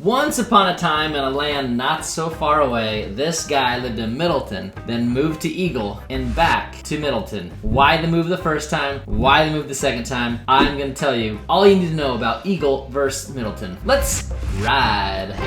Once upon a time in a land not so far away, this guy lived in Middleton, then moved to Eagle, and back to Middleton. Why the move the first time? Why the move the second time? I'm gonna tell you all you need to know about Eagle versus Middleton. Let's ride.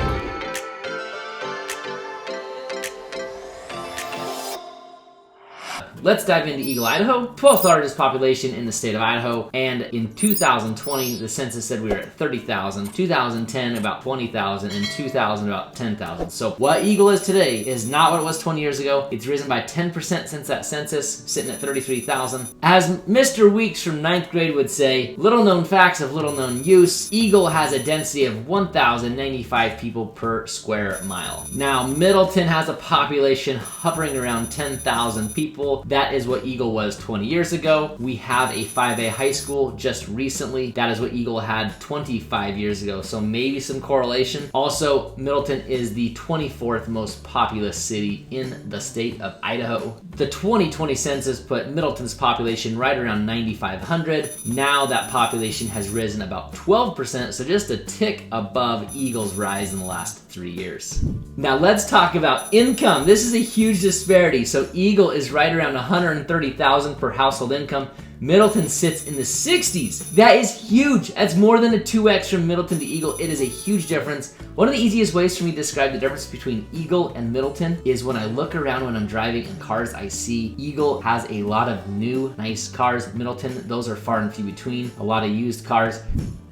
Let's dive into Eagle, Idaho, 12th largest population in the state of Idaho, and in 2020, the census said we were at 30,000, 2010 about 20,000, and 2000 about 10,000. So what Eagle is today is not what it was 20 years ago. It's risen by 10% since that census, sitting at 33,000. As Mr. Weeks from 9th grade would say, little known facts of little known use, Eagle has a density of 1,095 people per square mile. Now, Middleton has a population hovering around 10,000 people. That is what Eagle was 20 years ago. We have a 5A high school just recently. That is what Eagle had 25 years ago. So maybe some correlation. Also, Middleton is the 24th most populous city in the state of Idaho. The 2020 census put Middleton's population right around 9,500. Now that population has risen about 12%, so just a tick above Eagle's rise in the last 3 years. Now let's talk about income. This is a huge disparity. So Eagle is right around 130,000 per household income. Middleton sits in the 60s. That is huge. That's more than a 2x from Middleton to Eagle. It is a huge difference. One of the easiest ways for me to describe the difference between Eagle and Middleton is when I look around when I'm driving in cars I see. Eagle has a lot of new, nice cars. Middleton, those are far and few between. A lot of used cars.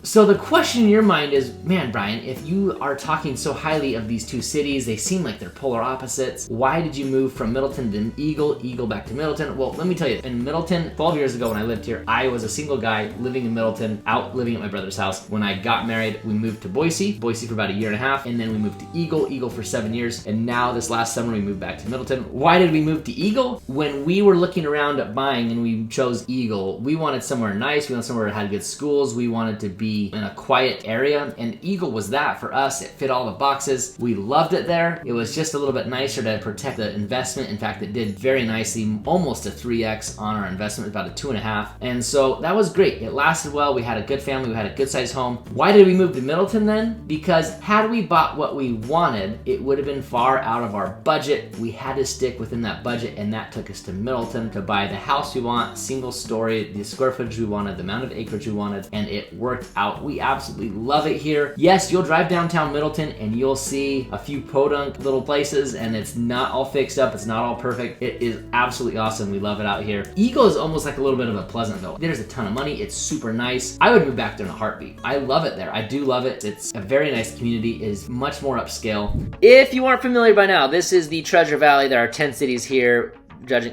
So the question in your mind is, man, Brian, if you are talking so highly of these two cities, they seem like they're polar opposites. Why did you move from Middleton to Eagle, Eagle back to Middleton? Well, let me tell you, in Middleton, 12 years ago when I lived here, I was a single guy living in Middleton, out living at my brother's house. When I got married, we moved to Boise for about a year and a half, and then we moved to Eagle for 7 years, and now this last summer we moved back to Middleton. Why did we move to Eagle? When we were looking around at buying and we chose Eagle, we wanted somewhere nice, we wanted somewhere that had good schools, we wanted to be in a quiet area, and Eagle was that for us. It fit all the boxes. We loved it there. It was just a little bit nicer to protect the investment. In fact, it did very nicely, almost a 3x on our investment, about a 2.5. And so that was great. It lasted well. We had a good family. We had a good sized home. Why did we move to Middleton then? Because had we bought what we wanted, it would have been far out of our budget. We had to stick within that budget, and that took us to Middleton to buy the house we want, single story, the square footage we wanted, the amount of acreage we wanted, and it worked out. We absolutely love it here. Yes, you'll drive downtown Middleton and you'll see a few podunk little places, and it's not all fixed up. It's not all perfect. It is absolutely awesome. We love it out here. Eagle is almost like a little bit of a Pleasantville. There's a ton of money. It's super nice. I would move back there in a heartbeat. I love it there. I do love it. It's a very nice community. It is much more upscale. If you aren't familiar by now, this is the Treasure Valley. There are 10 cities here,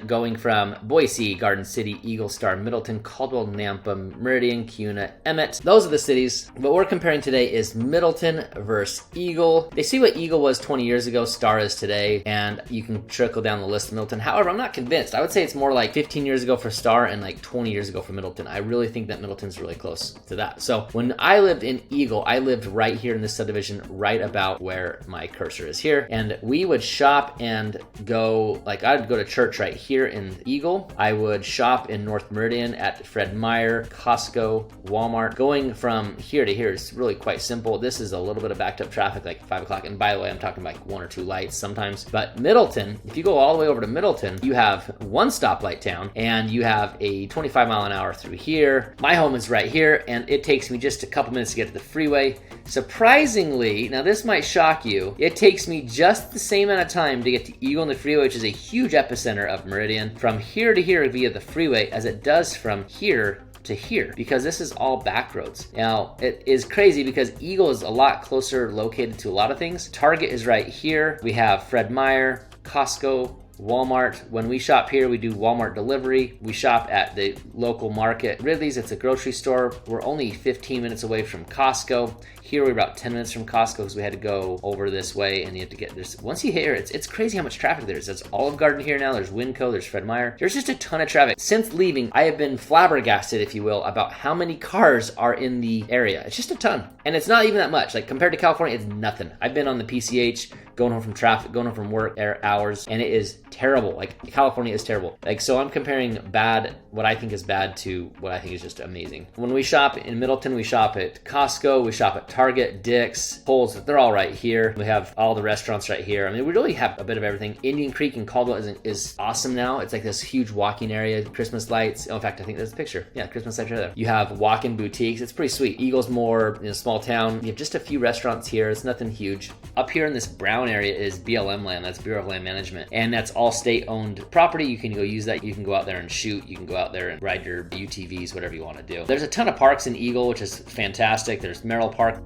going from Boise, Garden City, Eagle, Star, Middleton, Caldwell, Nampa, Meridian, Kuna, Emmett. Those are the cities. What we're comparing today is Middleton versus Eagle. They see what Eagle was 20 years ago, Star is today, and you can trickle down the list of Middleton. However, I'm not convinced. I would say it's more like 15 years ago for Star and like 20 years ago for Middleton. I really think that Middleton's really close to that. So when I lived in Eagle, I lived right here in this subdivision, right about where my cursor is here. And we would shop and go, like I'd go to church right here in Eagle. I would shop in North Meridian at Fred Meyer, Costco, Walmart. Going from here to here is really quite simple. This is a little bit of backed up traffic, like 5 o'clock. And by the way, I'm talking like 1 or 2 lights sometimes. But Middleton, if you go all the way over to Middleton, you have 1 stoplight town and you have a 25 mile an hour through here. My home is right here, and it takes me just a couple minutes to get to the freeway. Surprisingly, now this might shock you, it takes me just the same amount of time to get to Eagle on the freeway, which is a huge epicenter of Meridian, from here to here via the freeway, as it does from here to here, because this is all back roads. Now, it is crazy because Eagle is a lot closer located to a lot of things. Target is right here. We have Fred Meyer, Costco, Walmart. When we shop here, we do Walmart delivery. We shop at the local market. Ridley's, it's a grocery store. We're only 15 minutes away from Costco. Here we're about 10 minutes from Costco because we had to go over this way, and you have to get this. Once you hit here, it's crazy how much traffic there is. There's Olive Garden here now. There's Winco. There's Fred Meyer. There's just a ton of traffic. Since leaving, I have been flabbergasted, if you will, about how many cars are in the area. It's just a ton. And it's not even that much. Like compared to California, it's nothing. I've been on the PCH, going home from traffic, going home from work hours, and it is terrible. Like California is terrible. Like, so I'm comparing bad, what I think is bad, to what I think is just amazing. When we shop in Middleton, we shop at Costco, we shop at Target. Target, Dick's, Kohl's, they're all right here. We have all the restaurants right here. I mean, we really have a bit of everything. Indian Creek in Caldwell is awesome now. It's like this huge walking area, Christmas lights. Oh, in fact, I think there's a picture. Yeah, Christmas lights right there. You have walk-in boutiques. It's pretty sweet. Eagle's more in a small town. You have just a few restaurants here. It's nothing huge. Up here in this brown area is BLM land. That's Bureau of Land Management. And that's all state-owned property. You can go use that. You can go out there and shoot. You can go out there and ride your UTVs, whatever you want to do. There's a ton of parks in Eagle, which is fantastic. There's Merrill Park.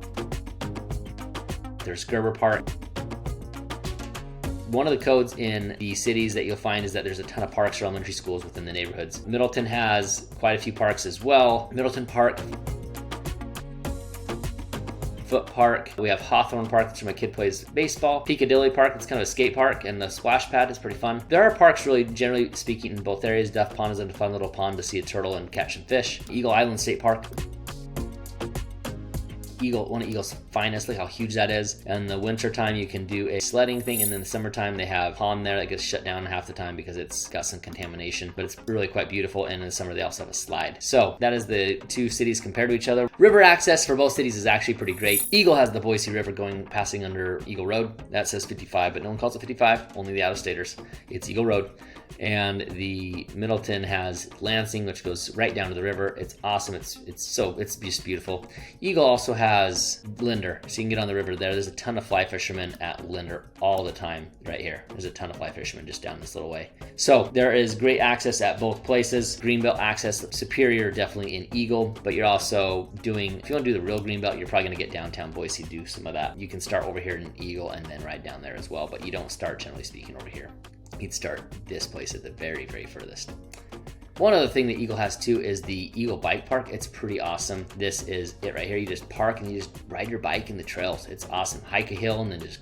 There's Gerber Park. One of the codes in the cities that you'll find is that there's a ton of parks or elementary schools within the neighborhoods. Middleton has quite a few parks as well. Middleton Park, Foot Park. We have Hawthorne Park, that's where my kid plays baseball. Piccadilly Park, it's kind of a skate park, and the splash pad is pretty fun. There are parks really, generally speaking, in both areas. Duff Pond is a fun little pond to see a turtle and catch some fish. Eagle Island State Park. One of Eagle's finest, look how huge that is. In the winter time, you can do a sledding thing, and then in the summertime, they have a pond there that gets shut down half the time because it's got some contamination, but it's really quite beautiful. And in the summer, they also have a slide. So that is the two cities compared to each other. River access for both cities is actually pretty great. Eagle has the Boise River passing under Eagle Road. That says 55, but no one calls it 55, only the out-of-staters. It's Eagle Road. And the Middleton has Lansing, which goes right down to the river. It's awesome. It's just beautiful. Eagle also has Linder, so you can get on the river there. There's a ton of fly fishermen at Linder all the time right here. There's a ton of fly fishermen just down this little way. So there is great access at both places. Greenbelt access, superior definitely in Eagle, but you're also doing, if you want to do the real Greenbelt, you're probably going to get downtown Boise to do some of that. You can start over here in Eagle and then ride down there as well, but you don't start, generally speaking, over here. You'd start this place at the very, very furthest. One other thing that Eagle has too is the Eagle Bike Park. It's pretty awesome. This is it right here. You just park and you just ride your bike in the trails. It's awesome. Hike a hill and then just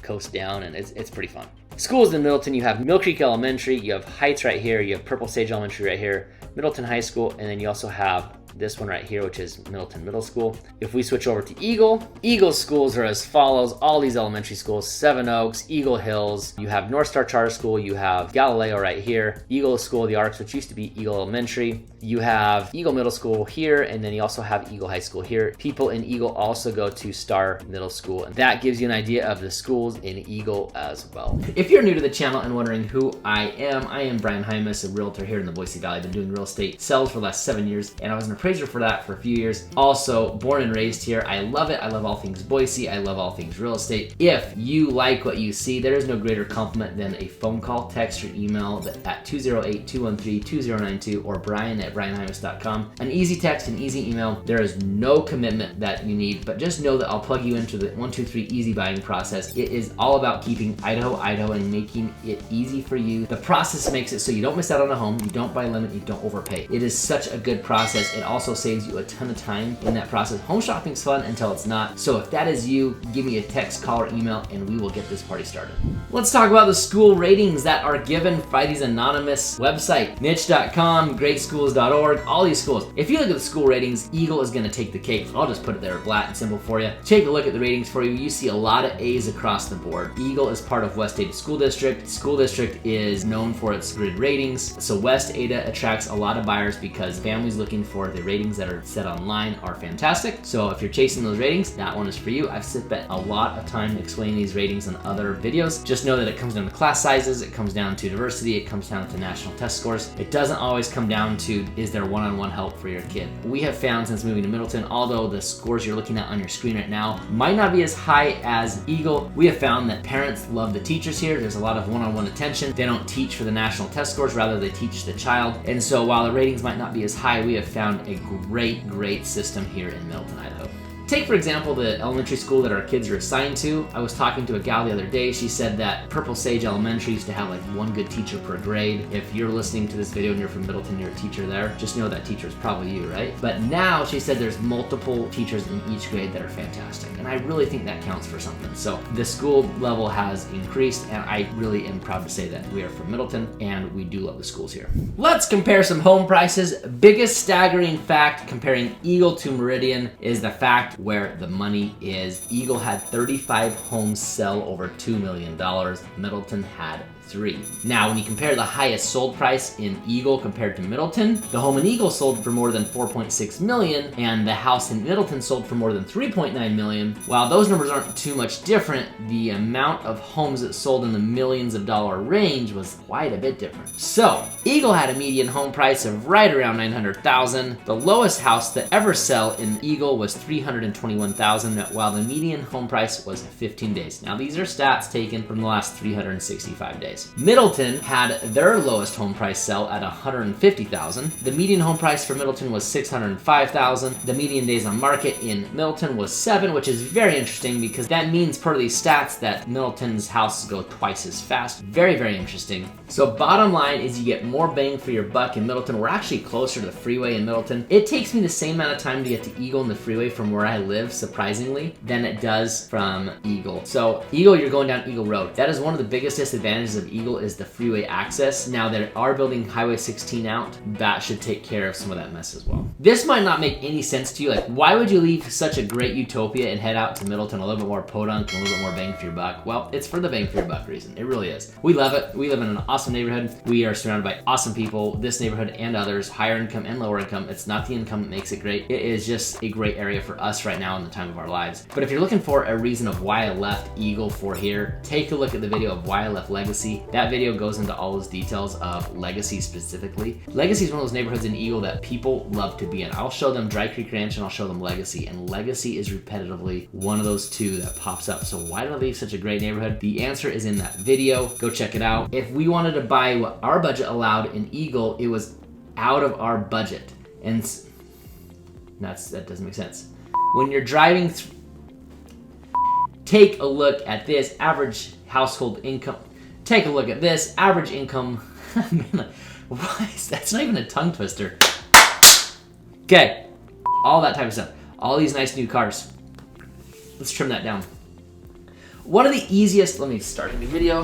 coast down, and it's pretty fun. Schools in Middleton, you have Mill Creek Elementary, you have Heights right here, you have Purple Sage Elementary right here, Middleton High School, and then you also have this one right here, which is Middleton Middle School. If we switch over to Eagle, Eagle's schools are as follows. All these elementary schools: Seven Oaks, Eagle Hills, you have North Star Charter School, you have Galileo right here, Eagle School of the Arts, which used to be Eagle Elementary, you have Eagle Middle School here, and then you also have Eagle High School here. People in Eagle also go to Star Middle School, and that gives you an idea of the schools in Eagle as well. If you're new to the channel and wondering who I am Brian Hymas, a realtor here in the Boise Valley. I've been doing real estate sales for the last 7 years, and I was an appraiser for that for a few years. Also, born and raised here. I love it. I love all things Boise. I love all things real estate. If you like what you see, there is no greater compliment than a phone call, text, or email at 208-213-2092 or brian@brianhymas.com. An easy text, an easy email. There is no commitment that you need, but just know that I'll plug you into the 1-2-3 easy buying process. It is all about keeping Idaho, and making it easy for you. The process makes it so you don't miss out on a home, you don't buy limit, you don't overpay. It is such a good process. It also saves you a ton of time in that process. Home shopping's fun until it's not. So if that is you, give me a text, call, or email, and we will get this party started. Let's talk about the school ratings that are given by these anonymous websites. Niche.com, greatschools.org, all these schools. If you look at the school ratings, Eagle is going to take the cake. I'll just put it there flat and simple for you. Take a look at the ratings for you. You see a lot of A's across the board. Eagle is part of West Ada School District. School District is known for its grid ratings. So West Ada attracts a lot of buyers because families looking for the ratings that are set online are fantastic. So if you're chasing those ratings, that one is for you. I've spent a lot of time explaining these ratings in other videos. Just know that it comes down to class sizes, it comes down to diversity, it comes down to national test scores. It doesn't always come down to, is there one-on-one help for your kid? We have found since moving to Middleton, although the scores you're looking at on your screen right now might not be as high as Eagle, we have found that parents love the teachers here. There's a lot of one-on-one attention. They don't teach for the national test scores, rather they teach the child. And so while the ratings might not be as high, we have found a great system here in Middleton, Idaho. Take, for example, the elementary school that our kids are assigned to. I was talking to a gal the other day. She said that Purple Sage Elementary used to have like one good teacher per grade. If you're listening to this video and you're from Middleton, you're a teacher there, just know that teacher is probably you, right? But now she said there's multiple teachers in each grade that are fantastic. And I really think that counts for something. So the school level has increased, and I really am proud to say that we are from Middleton and we do love the schools here. Let's compare some home prices. Biggest staggering fact comparing Eagle to Meridian is the fact where the money is. Eagle had 35 homes sell over $2 million. Middleton had Now, when you compare the highest sold price in Eagle compared to Middleton, the home in Eagle sold for more than $4.6 million, and the house in Middleton sold for more than $3.9 million. While those numbers aren't too much different, the amount of homes that sold in the millions of dollar range was quite a bit different. So, Eagle had a median home price of right around $900,000. The lowest house to ever sell in Eagle was $321,000, while the median home price was 15 days. Now, these are stats taken from the last 365 days. Middleton had their lowest home price sell at $150,000. The median home price for Middleton was $605,000. The median days on market in Middleton was 7, which is very interesting because that means per these stats that Middleton's houses go twice as fast. Very, very interesting. So bottom line is you get more bang for your buck in Middleton. We're actually closer to the freeway in Middleton. It takes me the same amount of time to get to Eagle and the freeway from where I live, surprisingly, than it does from Eagle. So Eagle, you're going down Eagle Road. That is one of the biggest disadvantages of Eagle is the freeway access. Now they are building Highway 16 out. That should take care of some of that mess as well. This might not make any sense to you. Like, why would you leave such a great utopia and head out to Middleton, a little bit more podunk and a little bit more bang for your buck? Well, it's for the bang for your buck reason. It really is. We love it. We live in an awesome neighborhood. We are surrounded by awesome people. This neighborhood and others, higher income and lower income. It's not the income that makes it great. It is just a great area for us right now in the time of our lives. But if you're looking for a reason of why I left Eagle for here, take a look at the video of why I left Legacy. That video goes into all those details of Legacy specifically. Legacy is one of those neighborhoods in Eagle that people love to be in. I'll show them Dry Creek Ranch and I'll show them Legacy, and Legacy is repetitively one of those two that pops up. So why did I leave such a great neighborhood? The answer is in that video. Go check it out. If we wanted to buy what our budget allowed in Eagle, it was out of our budget. And that doesn't make sense. When you're driving take a look at this average household income. Take a look at this average income. Man, that's not even a tongue twister. Okay, all that type of stuff. All these nice new cars. Let's trim that down. One of the easiest, let me start a new video.